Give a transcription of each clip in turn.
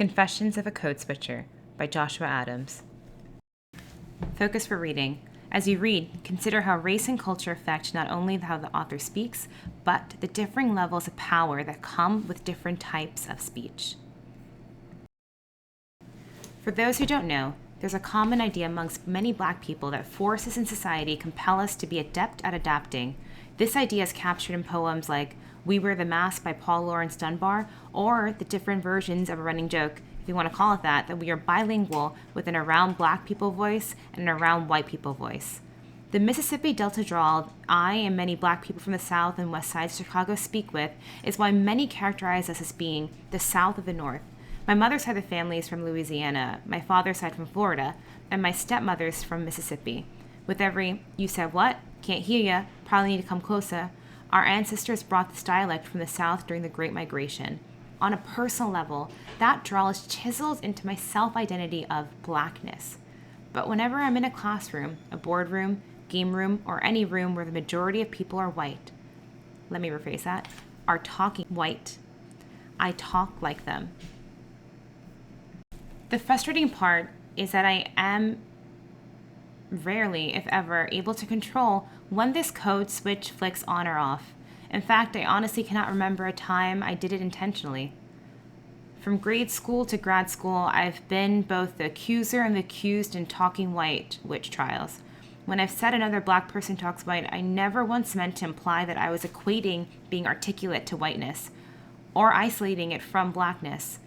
Confessions of a Code Switcher by Joshua Adams. Focus for reading. As you read, consider how race and culture affect not only how the author speaks, but the differing levels of power that come with different types of speech. For those who don't know, there's a common idea amongst many Black people that forces in society compel us to be adept at adapting. This idea is captured in poems like We Wear the Mask by Paul Laurence Dunbar, or the different versions of a running joke, if you want to call it that we are bilingual with an around Black people voice and an around white people voice. The Mississippi Delta drawl I and many Black people from the South and West Side of Chicago speak with is why many characterize us as being the South of the North. My mother's side of the family is from Louisiana, my father's side from Florida, and my stepmother's from Mississippi. With every, you said what? Can't hear ya, probably need to come closer. Our ancestors brought this dialect from the South during the Great Migration. On a personal level, that drawl is chiseled into my self-identity of Blackness. But whenever I'm in a classroom, a boardroom, game room, or any room where the majority of people are white, let me rephrase that, are talking white, I talk like them. The frustrating part is that I am rarely, if ever, able to control when this code switch flicks on or off. In fact, I honestly cannot remember a time I did it intentionally. From grade school to grad school, I've been both the accuser and the accused in talking white witch trials. When I've said another Black person talks white, I never once meant to imply that I was equating being articulate to whiteness or isolating it from Blackness,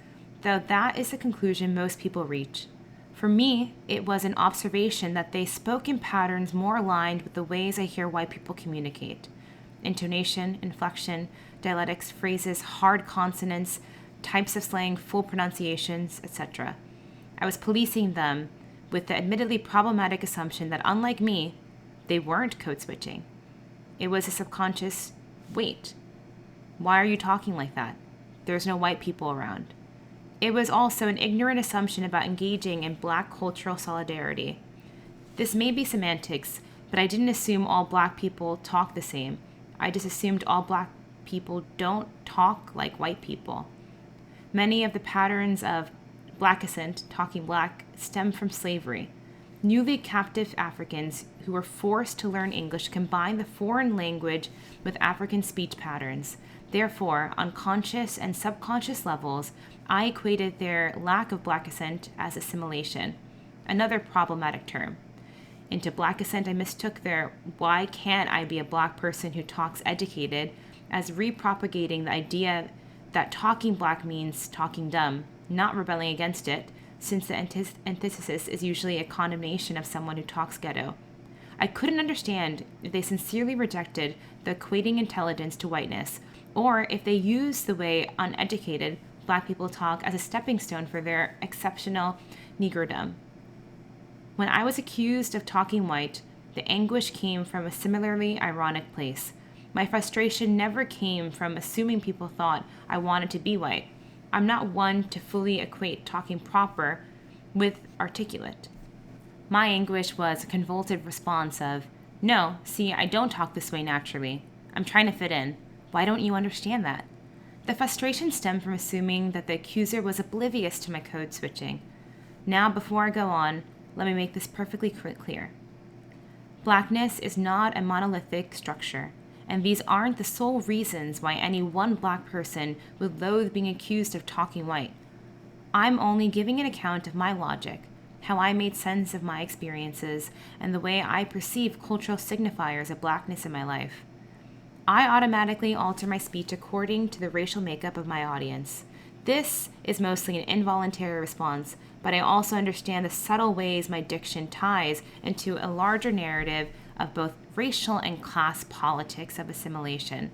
though that is the conclusion most people reach. For me, it was an observation that they spoke in patterns more aligned with the ways I hear white people communicate. Intonation, inflection, dialectics, phrases, hard consonants, types of slang, full pronunciations, etc. I was policing them with the admittedly problematic assumption that, unlike me, they weren't code switching. It was a subconscious, wait, why are you talking like that? There's no white people around. It was also an ignorant assumption about engaging in Black cultural solidarity. This may be semantics, but I didn't assume all Black people talk the same. I just assumed all Black people don't talk like white people. Many of the patterns of Blackicent, talking Black, stem from slavery. Newly captive Africans who were forced to learn English combined the foreign language with African speech patterns. Therefore, on conscious and subconscious levels, I equated their lack of Blackicent as assimilation, another problematic term. Into Blackicent, I mistook their why can't I be a Black person who talks educated as repropagating the idea that talking Black means talking dumb, not rebelling against it, since the antithesis is usually a condemnation of someone who talks ghetto. I couldn't understand if they sincerely rejected the equating intelligence to whiteness, or if they used the way uneducated Black people talk as a stepping stone for their exceptional Negrodom. When I was accused of talking white, the anguish came from a similarly ironic place. My frustration never came from assuming people thought I wanted to be white. I'm not one to fully equate talking proper with articulate. My anguish was a convoluted response of, no, see, I don't talk this way naturally. I'm trying to fit in. Why don't you understand that? The frustration stemmed from assuming that the accuser was oblivious to my code switching. Now, before I go on, let me make this perfectly clear. Blackness is not a monolithic structure, and these aren't the sole reasons why any one Black person would loathe being accused of talking white. I'm only giving an account of my logic, how I made sense of my experiences, and the way I perceive cultural signifiers of Blackness in my life. I automatically alter my speech according to the racial makeup of my audience. This is mostly an involuntary response, but I also understand the subtle ways my diction ties into a larger narrative of both racial and class politics of assimilation.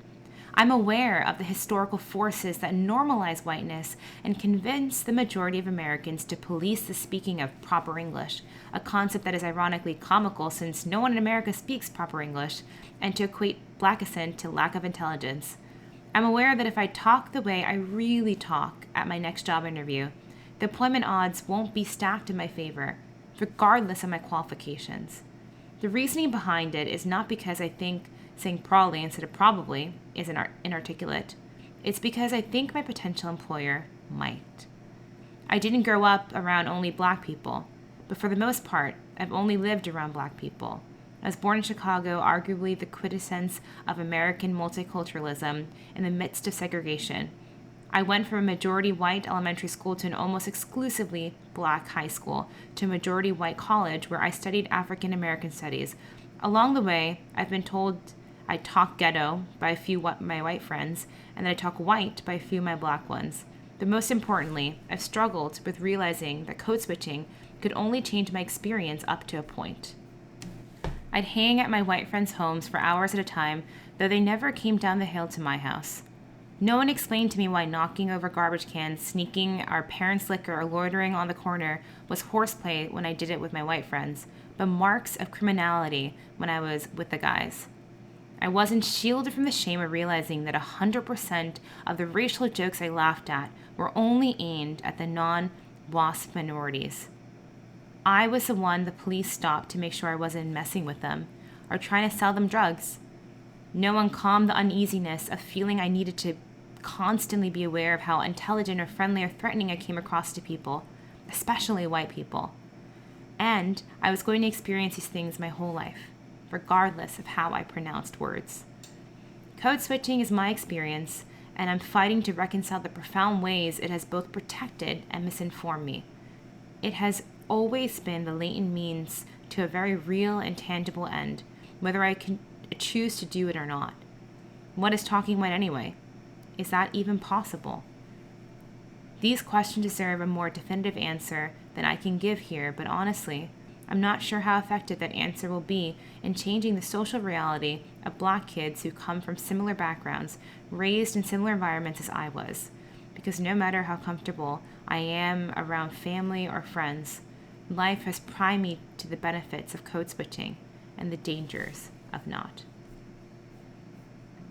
I'm aware of the historical forces that normalize whiteness and convince the majority of Americans to police the speaking of proper English, a concept that is ironically comical since no one in America speaks proper English, and to equate Blackicent to lack of intelligence. I'm aware that if I talk the way I really talk at my next job interview, the employment odds won't be stacked in my favor, regardless of my qualifications. The reasoning behind it is not because I think saying probably instead of probably is inarticulate. It's because I think my potential employer might. I didn't grow up around only black people, but for the most part, I've only lived around black people. I was born in Chicago, arguably the quintessence of American multiculturalism in the midst of segregation. I went from a majority white elementary school to an almost exclusively black high school to a majority white college where I studied African American studies. Along the way, I've been told I talk ghetto by a few my white friends and that I talk white by a few of my black ones. But most importantly, I've struggled with realizing that code switching could only change my experience up to a point. I'd hang at my white friends' homes for hours at a time, though they never came down the hill to my house. No one explained to me why knocking over garbage cans, sneaking our parents' liquor, or loitering on the corner was horseplay when I did it with my white friends, but marks of criminality when I was with the guys. I wasn't shielded from the shame of realizing that 100% of the racial jokes I laughed at were only aimed at the non-WASP minorities. I was the one the police stopped to make sure I wasn't messing with them or trying to sell them drugs. No one calmed the uneasiness of feeling I needed to constantly be aware of how intelligent or friendly or threatening I came across to people, especially white people. And I was going to experience these things my whole life, regardless of how I pronounced words. Code switching is my experience, and I'm fighting to reconcile the profound ways it has both protected and misinformed me. It has always been the latent means to a very real and tangible end, whether I can choose to do it or not. What is talking white anyway? Is that even possible? These questions deserve a more definitive answer than I can give here, but honestly, I'm not sure how effective that answer will be in changing the social reality of black kids who come from similar backgrounds, raised in similar environments as I was. Because no matter how comfortable I am around family or friends, life has primed me to the benefits of code switching and the dangers of not.